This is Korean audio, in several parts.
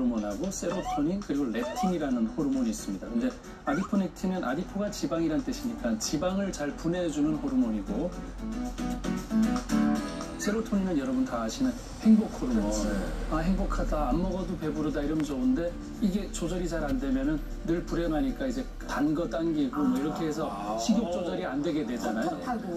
호르몬하고 세로토닌 그리고 렙틴이라는 호르몬이 있습니다. 근데 아디포넥틴은 아디포가 지방이란 뜻이니까 지방을 잘 분해해주는 호르몬이고 세로토닌은 여러분 다 아시는 행복 호르몬. 아, 행복하다, 안 먹어도 배부르다 이러면 좋은데 이게 조절이 잘 안 되면은 늘 불행하니까 이제 단 거 당기고 뭐 이렇게 해서 식욕 조절이 안 되게 되잖아요.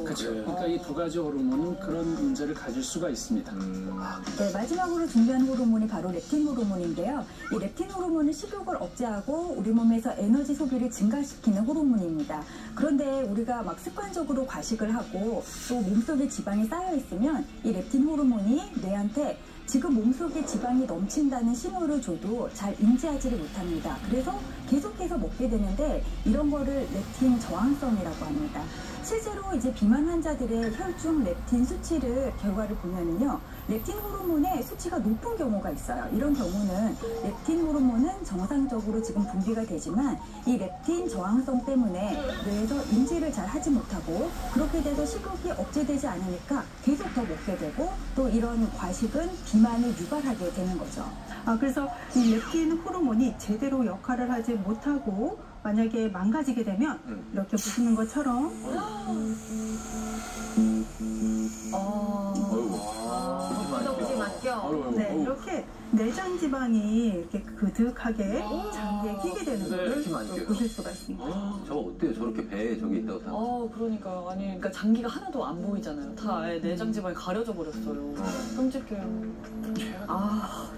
그렇죠. 그러니까 이 두 가지 호르몬은 그런 문제를 가질 수가 있습니다. 네, 마지막으로 중요한 호르몬이 바로 렙틴 호르몬인데요. 이 렙틴 호르몬은 식욕을 억제하고 우리 몸에서 에너지 소비를 증가시키는 호르몬입니다. 그런데 우리가 막 습관적으로 과식을 하고 또 몸속에 지방이 쌓여 있으면 이 렙틴 호르몬이 뇌한테 지금 몸속에 지방이 넘친다는 신호를 줘도 잘 인지하지를 못합니다. 그래서 계속해서 먹게 되는데 이런 거를 렙틴 저항성이라고 합니다. 실제로 이제 비만 환자들의 혈중 렙틴 수치를 결과를 보면은요, 렙틴 호르몬의 수치가 높은 경우가 있어요. 이런 경우는 렙틴 호르몬은 정상적으로 지금 분비가 되지만 이 렙틴 저항성 때문에 뇌에서 인지를 잘 하지 못하고 그렇게 돼서 식욕이 억제되지 않으니까 계속 더 먹게 되고 또 이런 과식은 비만을 유발하게 되는 거죠. 그래서 이 렙틴 호르몬이 제대로 역할을 하지 못하고 만약에 망가지게 되면 이렇게 보시는 것처럼 네, 이렇게 내장 지방이 이렇게 그득하게 장기에 끼게 되는 것을 보실 수가 있습니다. 저거 어때요? 저렇게 배에 저기 있다고 생각해요? 그러니까 아니 그러니까 장기가 하나도 안 보이잖아요. 다 아예 내장 지방이 가려져 버렸어요. 끔찍해요.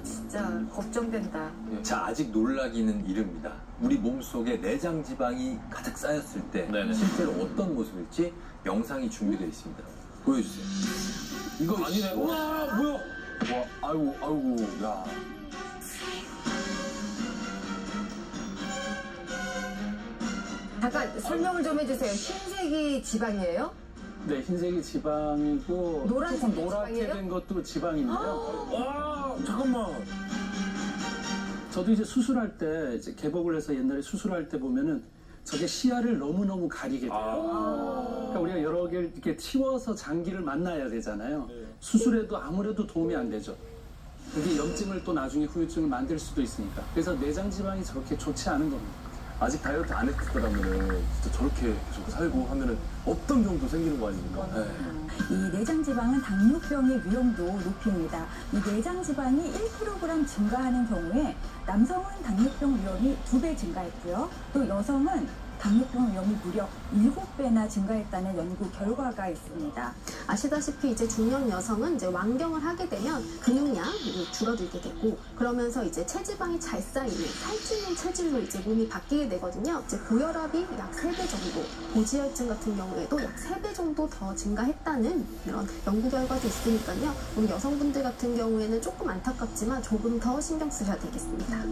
진짜 걱정된다. 자, 아직 놀라기는 이릅니다. 우리 몸속에 내장 지방이 가득 쌓였을 때 실제로 어떤 모습일지 영상이 준비되어 있습니다. 보여주세요. 이거 아니네. 와, 뭐야? 와, 아이고, 야. 잠깐 설명을 좀 해주세요. 흰색이 지방이에요? 네, 흰색이 지방이고 노란색이 조금 노랗게 지방이에요? 된 것도 지방인데요. 와, 잠깐만. 저도 이제 수술할 때 이제 개복을 해서 옛날에 수술할 때 보면은 저게 시야를 너무너무 가리게 돼요. 그러니까 우리가 여러 개를 이렇게 치워서 장기를 만나야 되잖아요. 수술에도 아무래도 도움이 안 되죠. 그게 염증을 또 나중에 후유증을 만들 수도 있으니까. 그래서 내장 지방이 저렇게 좋지 않은 겁니다. 아직 다이어트 안 했을 거라면은 진짜 저렇게 계속 살고 하면은 어떤 병도 생기는 거 아닙니까? 이 내장 지방은 당뇨병의 위험도 높입니다. 이 내장 지방이 1kg 증가하는 경우에 남성은 당뇨병 위험이 2배 증가했고요. 또 여성은 당뇨병 위험이 무려 7배나 증가했다는 연구 결과가 있습니다. 아시다시피 이제 중년 여성은 이제 완경을 하게 되면 근육량이 줄어들게 되고 그러면서 이제 체지방이 잘 쌓이는 살찌는 체질로 이제 몸이 바뀌게 되거든요. 이제 고혈압이 약 3배 정도, 고지혈증 같은 경우에도 약 3배 정도 더 증가했다는 이런 연구 결과도 있으니까요. 우리 여성분들 같은 경우에는 조금 안타깝지만 조금 더 신경 쓰셔야 되겠습니다.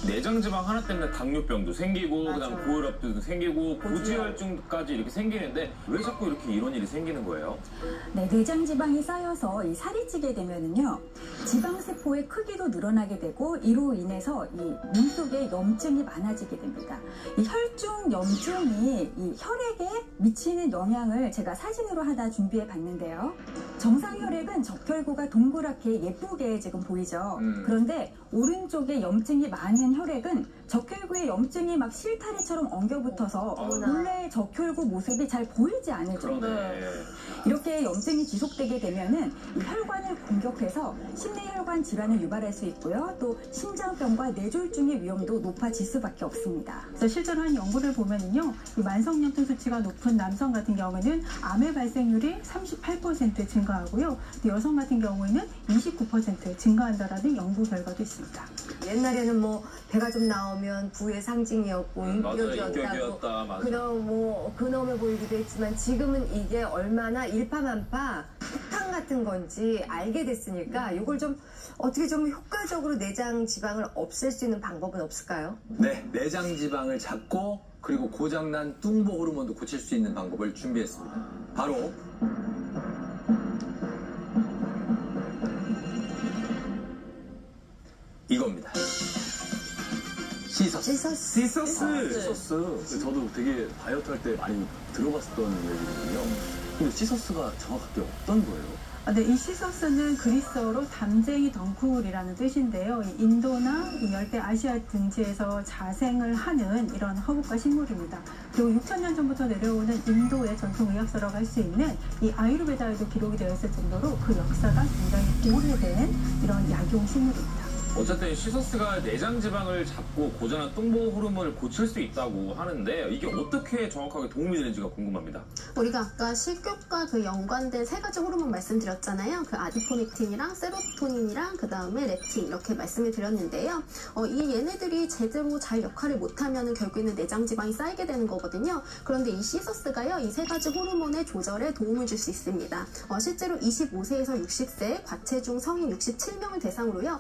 내장지방 하나 때문에 당뇨병도 생기고 그다음 고혈압도 생기고 고지혈증까지 이렇게 생기는데 왜 자꾸 이렇게 이런 일이 생기는 거예요? 네, 내장 지방이 쌓여서 이 살이 찌게 되면은요, 지방 세포의 크기도 늘어나게 되고 이로 인해서 이 몸속에 염증이 많아지게 됩니다. 이 혈중 염증이 이 혈액에 미치는 영향을 제가 사진으로 하나 준비해 봤는데요. 정상 혈액은 적혈구가 동그랗게 예쁘게 지금 보이죠. 그런데 오른쪽에 염증이 많은 혈액은 적혈구의 염증이 막 실타래처럼 엉겨붙어서 본래 적혈구 모습이 잘 보이지 않을 정도예요. 이렇게 염증이 지속되게 되면은 이 혈관을 공격해서 심내혈관 질환을 유발할 수 있고요. 또 심장병과 뇌졸중의 위험도 높아질 수밖에 없습니다. 그래서 실제로 한 연구를 보면은요, 이 만성염증 수치가 높은 남성 같은 경우에는 암의 발생률이 38% 증가하고요. 또 여성 같은 경우에는 29% 증가한다라는 연구 결과도 있습니다. 옛날에는 뭐 배가 좀 나오면 부의 상징이었고 인격이었다고 그럼 뭐 근엄해 보이기도 했지만 지금은 이게 얼마나 일파만파 폭탄 같은 건지 알게 됐으니까 이걸 좀 어떻게 좀 효과적으로 내장 지방을 없앨 수 있는 방법은 없을까요? 네, 내장 지방을 잡고 그리고 고장난 뚱보 호르몬도 고칠 수 있는 방법을 준비했습니다. 바로 이겁니다. 시서스. 저도 되게 다이어트 할 때 많이 들어봤었던 얘기거든요. 근데 시서스가 정확하게 어떤 거예요? 네, 이 시소스는 그리스어로 담쟁이 덩쿨이라는 뜻인데요. 이 인도나 이 열대 아시아 등지에서 자생을 하는 이런 허브과 식물입니다. 그리고 6,000년 전부터 내려오는 인도의 전통 의학서라고 할 수 있는 이 아유르베다에도 기록이 되어 있을 정도로 그 역사가 굉장히 오래된 이런 약용 식물입니다. 어쨌든 시소스가 내장 지방을 잡고 고전한 똥보 호르몬을 고칠 수 있다고 하는데 이게 어떻게 정확하게 도움이 되는지가 궁금합니다. 우리가 아까 식욕과 그 연관된 3가지 호르몬 말씀드렸잖아요. 그 아디포넥틴이랑 세로토닌이랑 그 다음에 렙틴 이렇게 말씀을 드렸는데요. 이 얘네들이 제대로 잘 역할을 못하면 결국에는 내장 지방이 쌓이게 되는 거거든요. 그런데 이 시소스가요, 이 3가지 호르몬의 조절에 도움을 줄 수 있습니다. 실제로 25세에서 60세 과체중 성인 67명을 대상으로요,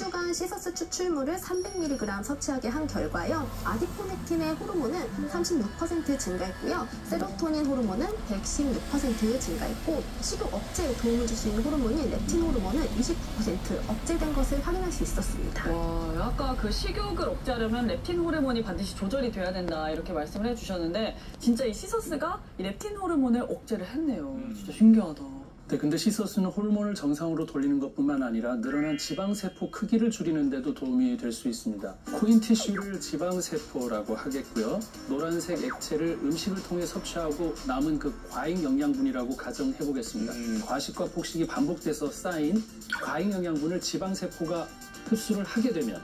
8주간 시소스 추출물을 300mg 섭취하게 한 결과요, 아디포넥틴의 호르몬은 36% 증가했고요, 세로토닌 호르몬은 116% 증가했고, 식욕 억제에 도움을 줄 수 있는 호르몬인 렙틴 호르몬은 29% 억제된 것을 확인할 수 있었습니다. 와, 아까 그 식욕을 억제하려면 렙틴 호르몬이 반드시 조절이 돼야 된다 이렇게 말씀을 해주셨는데 진짜 이 시소스가 이 렙틴 호르몬을 억제를 했네요. 진짜 신기하다. 네, 근데 시소스는 호르몬을 정상으로 돌리는 것뿐만 아니라 늘어난 지방세포 크기를 줄이는 데도 도움이 될 수 있습니다. 코인 티슈를 지방세포라고 하겠고요. 노란색 액체를 음식을 통해 섭취하고 남은 그 과잉 영양분이라고 가정해 보겠습니다. 과식과 폭식이 반복돼서 쌓인 과잉 영양분을 지방세포가 흡수를 하게 되면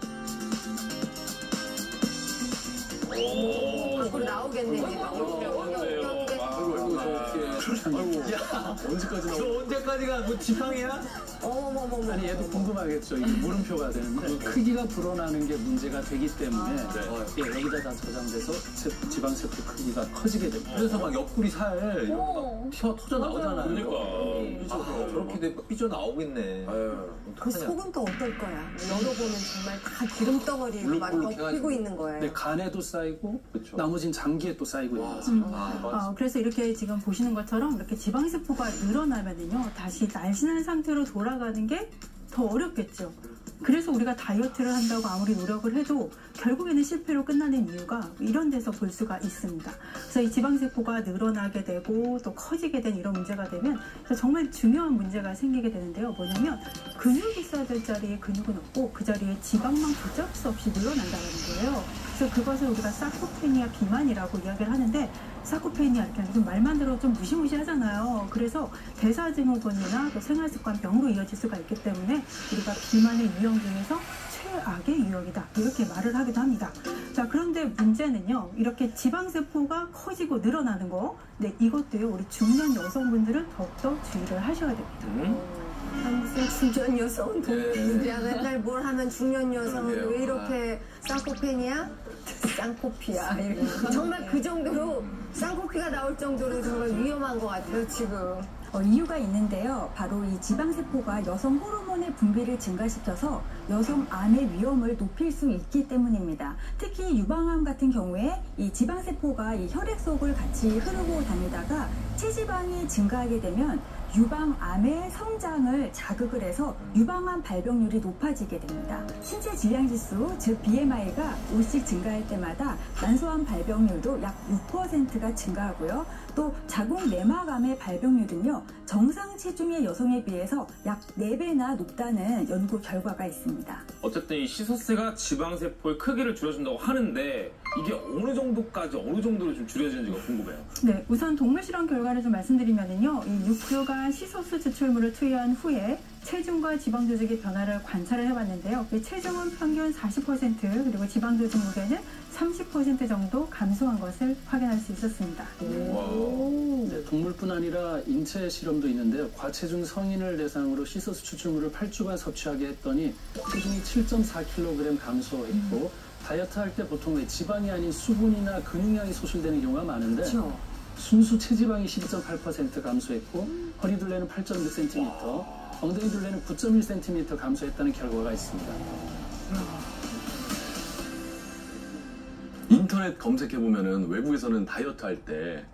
밖으로 나오겠네. 야, 언제까지 나오고? 저 언제까지가 뭐 지팡이야? 어머머머. 아니 얘도 궁금하겠죠. 이게 물음표가 되는데 크기가 불어나는 게 문제가 되기 때문에 여기다 다 저장돼서 지방세포 크기가 커지게 됩니다. 그래서 막 옆구리 살 튀어 터져 나오잖아요. 그러니까. 저렇게 삐져 나오겠네. 그 속은 또 어떨 거야? 열어보면 정말 다 기름덩어리 막 덮이고 있는 거예요. 네, 간에도 쌓이고 그쵸. 나머진 장기에 또 쌓이고 있는 거죠. 그래서 이렇게 지금 보시는 것처럼 이렇게 지방세포가 늘어나면은요, 다시 날씬한 상태로 돌아가는 게 더 어렵겠죠. 그래서 우리가 다이어트를 한다고 아무리 노력을 해도 결국에는 실패로 끝나는 이유가 이런 데서 볼 수가 있습니다. 그래서 이 지방세포가 늘어나게 되고 또 커지게 된 이런 문제가 되면 정말 중요한 문제가 생기게 되는데요. 뭐냐면 근육이 있어야 될 자리에 근육은 없고 그 자리에 지방만 걷잡을 수 없이 늘어난다는 거예요. 그래서 그것을 우리가 사코페니아 비만이라고 이야기를 하는데, 사코페니아 이렇게 무슨 말만 들어도 좀 무시무시하잖아요. 그래서 대사증후군이나 또 생활습관병으로 이어질 수가 있기 때문에 우리가 비만의 유형 중에서 최악의 유형이다 이렇게 말을 하기도 합니다. 자, 그런데 문제는요, 이렇게 지방세포가 커지고 늘어나는 거, 네, 이것도요 우리 중년 여성분들은 더욱더 주의를 하셔야 됩니다. 무슨 중년 여성은 야, 맨날 뭘 하면 중년 여성은 왜 이렇게 쌍코페니아? 쌍코피아 이렇게. 정말 그 정도로 쌍코피가 나올 정도로 정말 위험한 것 같아요 지금. 이유가 있는데요. 바로 이 지방세포가 여성 호르몬의 분비를 증가시켜서 여성 암의 위험을 높일 수 있기 때문입니다. 특히 유방암 같은 경우에 이 지방세포가 이 혈액 속을 같이 흐르고 다니다가 체지방이 증가하게 되면 유방암의 성장을 자극을 해서 유방암 발병률이 높아지게 됩니다. 신체 질량지수, 즉 BMI가 5씩 증가할 때마다 난소암 발병률도 약 6%가 증가하고요. 또 자궁 내막암의 발병률은요, 정상 체중의 여성에 비해서 약 4배나 높다는 연구 결과가 있습니다. 어쨌든 이 시소스가 지방세포의 크기를 줄여준다고 하는데 이게 어느 정도로 좀 줄여지는지가 궁금해요. 네, 우선 동물 실험 결과를 좀 말씀드리면요, 이 6주간 시소스 추출물을 투여한 후에 체중과 지방 조직의 변화를 관찰을 해봤는데요. 체중은 평균 40% 그리고 지방 조직 무게는 30% 정도 감소한 것을 확인할 수 있었습니다. 네, 동물뿐 아니라 인체 실험도 있는데요. 과체중 성인을 대상으로 시소스 추출물을 8주간 섭취하게 했더니 체중이 7.4kg 감소했고 다이어트 할 때 보통 지방이 아닌 수분이나 근육량이 소실되는 경우가 많은데 순수 체지방이 12.8% 감소했고 허리둘레는 8.1cm, 엉덩이 둘레는 9.1cm 감소했다는 결과가 있습니다. 인터넷 검색해보면은 외국에서는 다이어트 할 때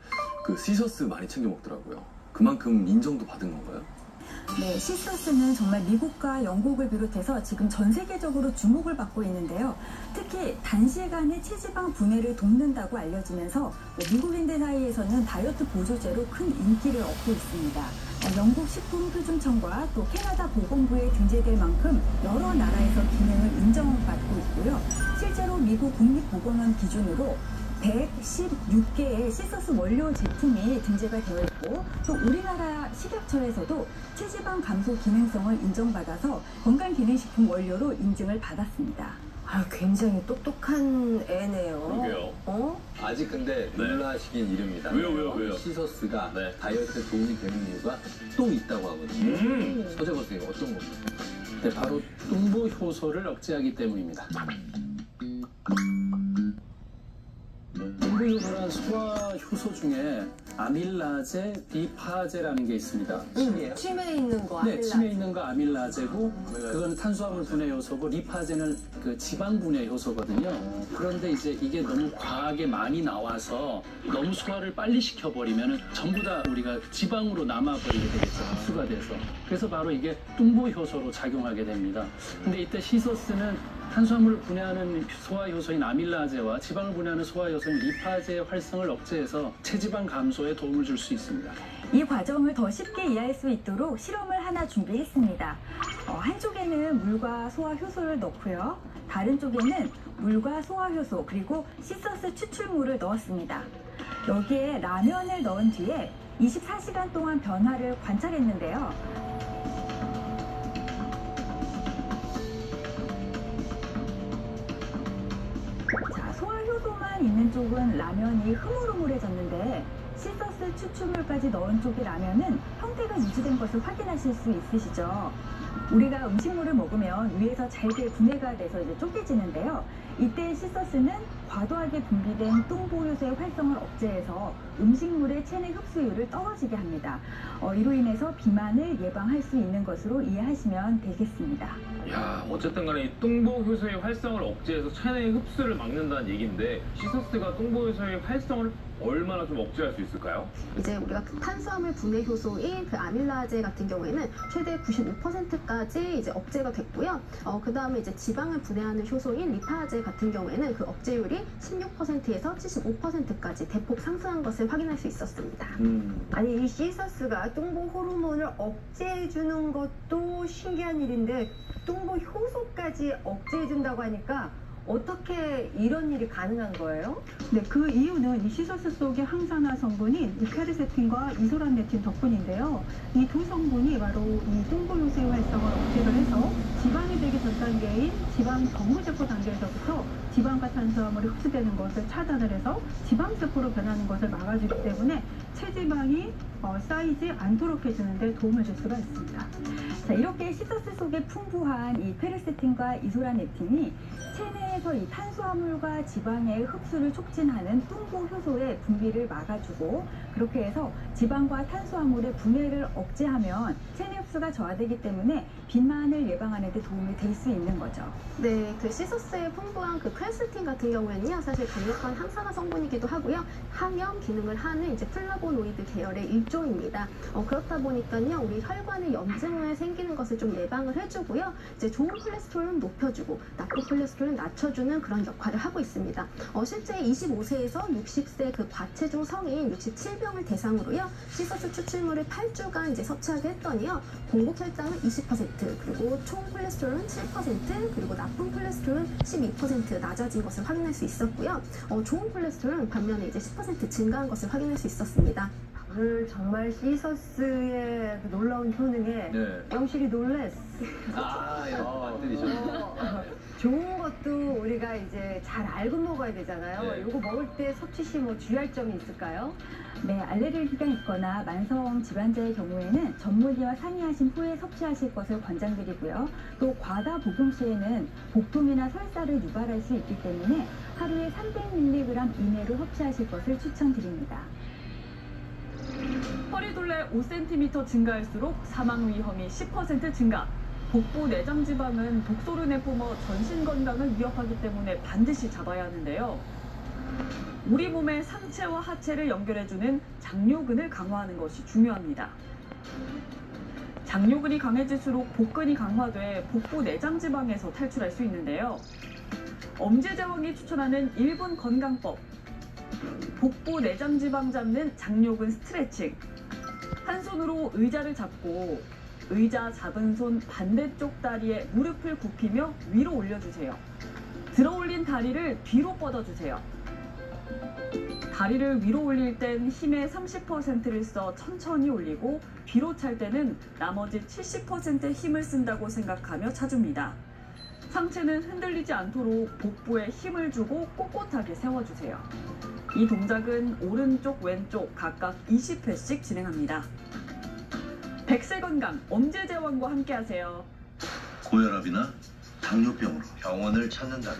그 시소스 많이 챙겨 먹더라고요. 그만큼 인정도 받은 건가요? 네, 시소스는 정말 미국과 영국을 비롯해서 지금 전 세계적으로 주목을 받고 있는데요. 특히 단시간에 체지방 분해를 돕는다고 알려지면서 미국인들 사이에서는 다이어트 보조제로 큰 인기를 얻고 있습니다. 영국 식품표준청과 또 캐나다 보건부에 등재될 만큼 여러 나라에서 기능을 인정받고 있고요. 실제로 미국 국립보건원 기준으로 116개의 시서스 원료 제품이 등재가 되어 있고 또 우리나라 식약처에서도 체지방 감소 기능성을 인정받아서 건강기능식품 원료로 인증을 받았습니다. 아, 굉장히 똑똑한 애네요. 그러게요. 아직 근데 놀라시긴 이릅니다. 왜요? 시서스가 다이어트에 도움이 되는 이유가 또 있다고 하거든요. 서재거 선생님 어떤 겁니까? 네, 바로 뚱보 효소를 억제하기 때문입니다. 뚱보 효소란 소화 효소 중에 아밀라제, 비파제라는 게 있습니다. 침에 있는 거 네, 아밀라제. 침에 있는 거 아밀라제고 그건 탄수화물 분해 효소고 리파제는 그 지방 분해 효소거든요. 그런데 이제 이게 너무 과하게 많이 나와서 너무 소화를 빨리 시켜버리면 전부 다 우리가 지방으로 남아버리게 되겠죠. 흡수가 돼서. 그래서 바로 이게 뚱보 효소로 작용하게 됩니다. 근데 이때 시서스는 탄수화물을 분해하는 소화 효소인 아밀라제와 지방을 분해하는 소화 효소인 리파제의 활성을 억제해서 체지방 감소에 도움을 줄 수 있습니다. 이 과정을 더 쉽게 이해할 수 있도록 실험을 하나 준비했습니다. 한쪽에는 물과 소화 효소를 넣고요. 다른 쪽에는 물과 소화 효소 그리고 시서스 추출물을 넣었습니다. 여기에 라면을 넣은 뒤에 24시간 동안 변화를 관찰했는데요. 소화효소만 있는 쪽은 라면이 흐물흐물해졌는데 시서스 추출물까지 넣은 쪽의 라면은 형태가 유지된 것을 확인하실 수 있으시죠? 우리가 음식물을 먹으면 위에서 잘게 분해가 돼서 이제 쪼개지는데요. 이때 시서스는 과도하게 분비된 뚱보효소의 활성을 억제해서 음식물의 체내 흡수율을 떨어지게 합니다. 이로 인해서 비만을 예방할 수 있는 것으로 이해하시면 되겠습니다. 야, 어쨌든 간에 이 뚱보효소의 활성을 억제해서 체내 흡수를 막는다는 얘기인데 시서스가 뚱보효소의 활성을 얼마나 좀 억제할 수 있을까요? 이제 우리가 그 탄수화물 분해 효소인 그 아밀라제 같은 경우에는 최대 95%까지 이제 억제가 됐고요. 그 다음에 이제 지방을 분해하는 효소인 리파제 같은 경우에는 그 억제율이 16%에서 75%까지 대폭 상승한 것을 확인할 수 있었습니다. 아니, 이 시서스가 뚱보 호르몬을 억제해주는 것도 신기한 일인데 뚱보 효소까지 억제해준다고 하니까 어떻게 이런 일이 가능한 거예요? 네, 그 이유는 이 시서스 속의 항산화 성분인 이 페르세틴과 이소란레틴 덕분인데요. 이 두 성분이 바로 이 뚱보효소의 활성을 억제를 해서 지방이 되기 전 단계인 지방 정무세포 단계에서부터 지방과 탄수화물이 흡수되는 것을 차단을 해서 지방세포로 변하는 것을 막아주기 때문에 체지방이 쌓이지 않도록 해주는 데 도움을 줄 수가 있습니다. 자, 이렇게 시서스 속에 풍부한 이 페르세틴과 이소라네틴이 체내에서 이 탄수화물과 지방의 흡수를 촉진하는 뚱보 효소의 분비를 막아주고 그렇게 해서 지방과 탄수화물의 분해를 억제하면 체내 흡수가 저하되기 때문에 비만을 예방하는 데 도움이 될 수 있는 거죠. 네, 그 시서스에 풍부한 그 퀘르세틴 같은 경우에는요, 사실 강력한 항산화 성분이기도 하고요, 항염 기능을 하는 이제 플라보노이드 계열의 일종입니다. 그렇다 보니까요, 우리 혈관에 염증을 생기는 것을 좀 예방을 해주고요, 이제 좋은 콜레스테롤은 높여주고 나쁜 콜레스테롤은 낮춰주는 그런 역할을 하고 있습니다. 실제 25세에서 60세 그 과체중 성인 67명을 대상으로요, 시서스 추출물을 8주간 이제 섭취하게 했더니요, 공복 혈당은 20%, 그리고 총 콜레스테롤은 7%, 그리고 나쁜 콜레스테롤은 12% 낮아진 것을 확인할 수 있었고요. 좋은 콜레스테롤은 반면에 이제 10% 증가한 것을 확인할 수 있었습니다. 오늘 정말 시서스의 그 놀라운 효능에 영식이 놀랬어. 좋은 것도 우리가 이제 잘 알고 먹어야 되잖아요. 이거 먹을 때 섭취 시 뭐 주의할 점이 있을까요? 네, 알레르기가 있거나 만성 질환자의 경우에는 전문의와 상의하신 후에 섭취하실 것을 권장드리고요. 또 과다 복용 시에는 복통이나 설사를 유발할 수 있기 때문에 하루에 300mg 이내로 섭취하실 것을 추천드립니다. 허리둘레 5cm 증가할수록 사망 위험이 10% 증가. 복부 내장 지방은 독소를 뿜어 전신 건강을 위협하기 때문에 반드시 잡아야 하는데요. 우리 몸의 상체와 하체를 연결해주는 장요근을 강화하는 것이 중요합니다. 장요근이 강해질수록 복근이 강화돼 복부 내장 지방에서 탈출할 수 있는데요. 엄지제왕이 추천하는 1분 건강법. 복부 내장 지방 잡는 장요근 스트레칭. 한 손으로 의자를 잡고 의자 잡은 손 반대쪽 다리에 무릎을 굽히며 위로 올려주세요. 들어올린 다리를 뒤로 뻗어주세요. 다리를 위로 올릴 땐 힘의 30%를 써 천천히 올리고 뒤로 찰 때는 나머지 70%의 힘을 쓴다고 생각하며 차줍니다. 상체는 흔들리지 않도록 복부에 힘을 주고 꼿꼿하게 세워주세요. 이 동작은 오른쪽, 왼쪽 각각 20회씩 진행합니다. 백세건강 엄지제왕과 함께하세요. 고혈압이나 당뇨병으로 병원을 찾는다면